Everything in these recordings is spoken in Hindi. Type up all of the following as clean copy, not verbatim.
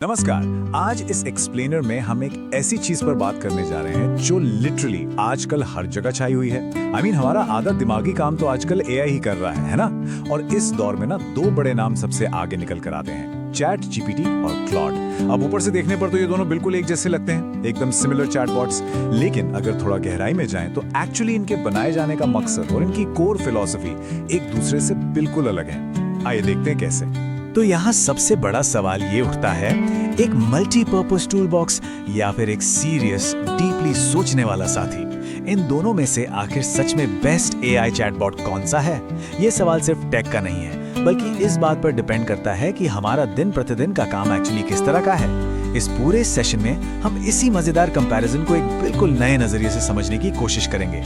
नमस्कार। आज इस एक्सप्लेनर में हम एक ऐसी चीज पर बात करने जा रहे हैं जो लिटरली आजकल हर जगह छाई हुई है। हमारा आधा दिमागी काम तो आजकल एआई ही कर रहा है ना। और इस दौर में ना दो बड़े नाम सबसे आगे निकल कर आते हैं, चैट जीपीटी और क्लॉड। अब ऊपर से देखने पर तो ये दोनों बिल्कुल एक जैसे लगते हैं, एकदम सिमिलर चैटबॉट्स। लेकिन अगर थोड़ा गहराई में जाएं तो एक्चुअली इनके बनाए जाने का मकसद और इनकी कोर फिलॉसफी एक दूसरे से बिल्कुल अलग है। आइए देखते हैं कैसे। तो यहाँ सबसे बड़ा सवाल ये उठता है, एक मल्टीपर्पज टूल बॉक्स या फिर एक सीरियस डीपली सोचने वाला साथी, इन दोनों में से आखिर सच में बेस्ट एआई चैटबॉट कौन सा है? ये सवाल सिर्फ टेक का नहीं है, बल्कि इस बात पर डिपेंड करता है कि हमारा दिन प्रतिदिन का काम एक्चुअली किस तरह का है। इस पूरे सेशन में हम इसी मजेदार कंपैरिजन को एक बिल्कुल नए नजरिए से समझने की कोशिश करेंगे।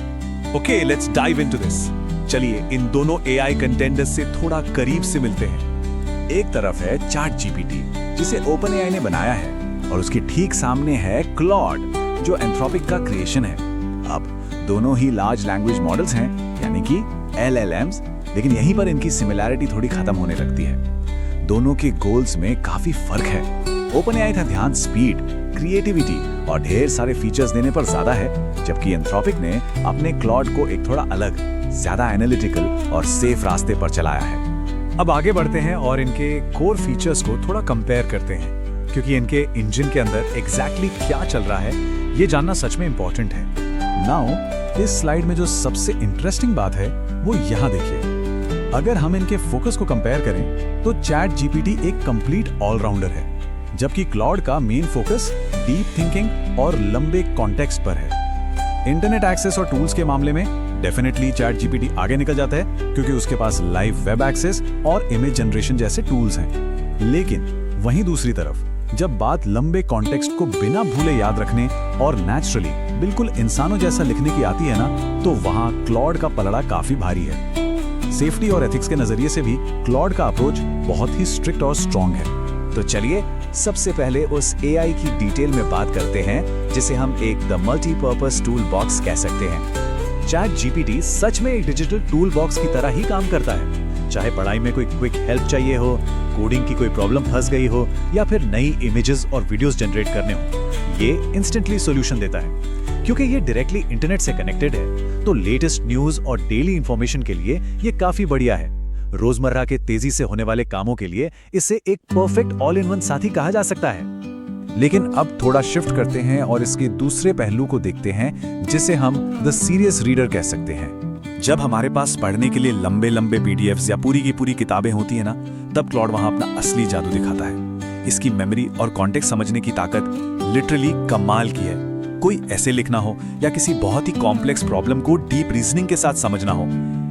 Okay, let's dive into this. चलिए इन दोनों एआई कंटेंडर्स से थोड़ा करीब से मिलते हैं। एक तरफ है चैट जीपीटी, जिसे ओपन एआई ने बनाया है, और उसके ठीक सामने है क्लॉड, जो एंथ्रोपिक का क्रिएशन है। अब दोनों ही लार्ज लैंग्वेज मॉडल्स हैं, यानी कि LLMs, लेकिन यहीं पर इनकी सिमिलैरिटी थोड़ी खत्म होने लगती है। दोनों के गोल्स में काफी फर्क है। ओपन एआई था ध्यान स्पीड, क्रिएटिविटी और ढेर सारे फीचर्स देने पर ज्यादा है, जबकि एंथ्रोपिक ने अपने क्लॉड को एक थोड़ा अलग, ज्यादा एनालिटिकल और सेफ रास्ते पर चलाया है। अब आगे बढ़ते हैं और इनके कोर फीचर्स को थोड़ा कंपेयर करते हैं, क्योंकि इनके इंजन के अंदर एग्जैक्टली क्या चल रहा है ये जानना सच में इंपॉर्टेंट है। नाउ इस स्लाइड में जो सबसे इंटरेस्टिंग बात है वो यहाँ देखिए। अगर हम इनके फोकस को कंपेयर करें तो चैट जीपीटी एक कंप्लीट ऑलराउंडर है, जबकि क्लॉड का मेन फोकस डीप थिंकिंग और लंबे कॉन्टेक्स्ट पर है। इंटरनेट एक्सेस और टूल्स के मामले में डेफिनेटली चैट जीपीटी आगे निकल जाता है, क्योंकि उसके पास लाइव वेब एक्सेस और इमेज जनरेशन जैसे टूल्स हैं। लेकिन वहीं दूसरी तरफ जब बात लंबे कॉन्टेक्स्ट को बिना भूले याद रखने और नेचुरली बिल्कुल इंसानों जैसा लिखने की आती है ना, तो वहां क्लॉड का पलड़ा काफी भारी है। सेफ्टी और एथिक्स के नजरिए से भी क्लॉड का अप्रोच बहुत ही स्ट्रिक्ट और स्ट्रॉन्ग है। तो चलिए सबसे पहले उस एआई की डिटेल में बात करते हैं, जिसे हम एक द मल्टीपर्पज टूल बॉक्स कह सकते हैं। चैट जीपीटी सच में एक डिजिटल टूल बॉक्स की तरह ही काम करता है। चाहे पढ़ाई में कोई क्विक हेल्प चाहिए हो, कोडिंग की कोई प्रॉब्लम फंस गई हो, या फिर नई इमेजेस और वीडियोस जनरेट करने हो, ये इंस्टेंटली सॉल्यूशन देता है। क्योंकि ये डायरेक्टली इंटरनेट से कनेक्टेड है, तो लेटेस्ट न्यूज और डेली इंफॉर्मेशन के लिए ये काफी बढ़िया है। रोजमर्रा के तेजी से होने वाले कामों के लिए इसे एक परफेक्ट ऑल इन वन साथी कहा जा सकता है। लेकिन अब थोड़ा शिफ्ट करते हैं और इसके दूसरे पहलू को देखते हैं, जिसे हम द सीरियस रीडर कह सकते हैं। जब हमारे पास पढ़ने के लिए लंबे लंबे PDFs या पूरी की पूरी किताबें होती है ना, तब क्लॉड वहां अपना असली जादू दिखाता है। इसकी मेमोरी और कॉन्टेक्स्ट समझने की ताकत लिटरली कमाल की है। कोई ऐसे लिखना हो या किसी बहुत ही कॉम्प्लेक्स प्रॉब्लम को डीप रीजनिंग के साथ समझना हो,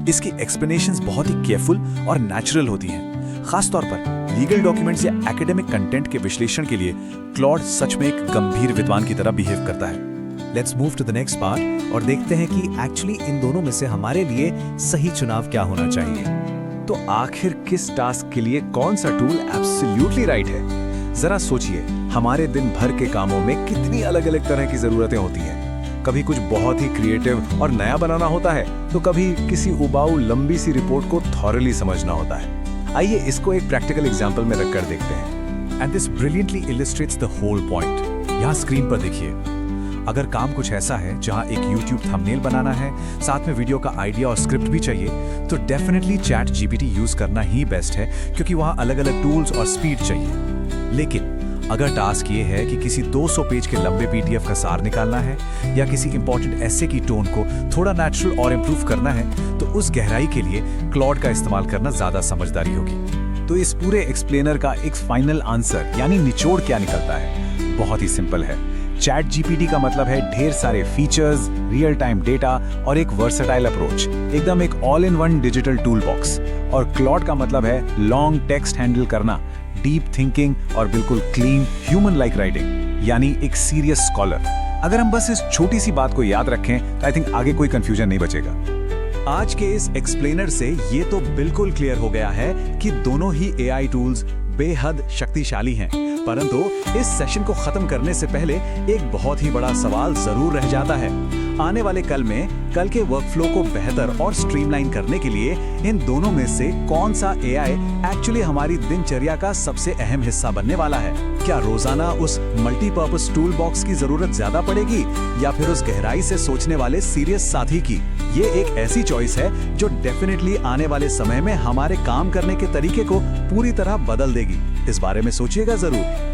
इसकी एक्सप्लेनेशंस बहुत ही केयरफुल और नेचुरल होती हैं। खासतौर पर लीगल डॉक्यूमेंट्स या एकेडमिक कंटेंट के विश्लेषण के लिए क्लॉड सच में एक गंभीर विद्वान की तरह बिहेव करता है। Let's move to the next part और देखते हैं कि एक्चुअली इन दोनों में से हमारे लिए सही चुनाव क्या होना चाहिए। तो आखिर किस टास्क के लिए कौन सा टूल एब्सोल्युटली राइट है? जरा सोचिए, हमारे दिन भर के कामों में कितनी अलग अलग तरह की जरूरतें होती हैं। कभी कुछ बहुत ही क्रिएटिव और नया बनाना होता है, तो कभी किसी उबाऊ लंबी सी रिपोर्ट को थॉरली समझना होता है। आइए इसको एक प्रैक्टिकल एग्जांपल में रखकर देखते हैं। And this brilliantly illustrates the whole point. यहाँ स्क्रीन पर देखिए, अगर काम कुछ ऐसा है जहाँ एक YouTube थंबनेल बनाना है, साथ में वीडियो का आइडिया और स्क्रिप्ट भी चाहिए, तो डेफिनेटली चैट जीपीटी यूज करना ही बेस्ट है, क्योंकि वहाँ अलग अलग टूल्स और स्पीड चाहिए। लेकिन अगर टास्क ये है कि किसी 200 पेज के लंबे PDF का सार निकालना है, या किसी इंपॉर्टेंट एसे की टोन को थोड़ा नेचुरल और इम्प्रूव करना है, तो उस गहराई के लिए क्लॉड का इस्तेमाल करना ज्यादा समझदारी होगी। तो इस पूरे एक्सप्लेनर का एक फाइनल आंसर यानी निचोड़ क्या निकलता है? बहुत ही सिंपल है। चैट जीपीटी का मतलब है ढेर सारे फीचर्स, रियल टाइम डेटा और एक वर्सेटाइल अप्रोच, एकदम एक all in one digital tool box. और क्लॉड का मतलब है लॉन्ग टेक्स्ट हैंडल करना, डीप थिंकिंग और बिल्कुल क्लीन ह्यूमन लाइक राइटिंग, यानी एक सीरियस स्कॉलर। अगर हम बस इस छोटी सी बात को याद रखें तो आई थिंक आगे कोई कंफ्यूजन नहीं बचेगा। आज के इस एक्सप्लेनर से ये तो बिल्कुल क्लियर हो गया है कि दोनों ही एआई टूल्स बेहद शक्तिशाली हैं। परंतु इस सेशन को खत्म करने से पहले एक बहुत ही बड़ा सवाल जरूर रह जाता है। आने वाले कल में कल के वर्कफ्लो को बेहतर और स्ट्रीमलाइन करने के लिए इन दोनों में से कौन सा एआई एक्चुअली हमारी दिनचर्या का सबसे अहम हिस्सा बनने वाला है? क्या रोजाना उस मल्टीपर्पस टूल बॉक्स की जरूरत ज्यादा पड़ेगी या फिर उस गहराई से सोचने वाले सीरियस साथी की? ये एक ऐसी चॉइस है जो डेफिनेटली आने वाले समय में हमारे काम करने के तरीके को पूरी तरह बदल देगी। इस बारे में सोचिएगा जरूर।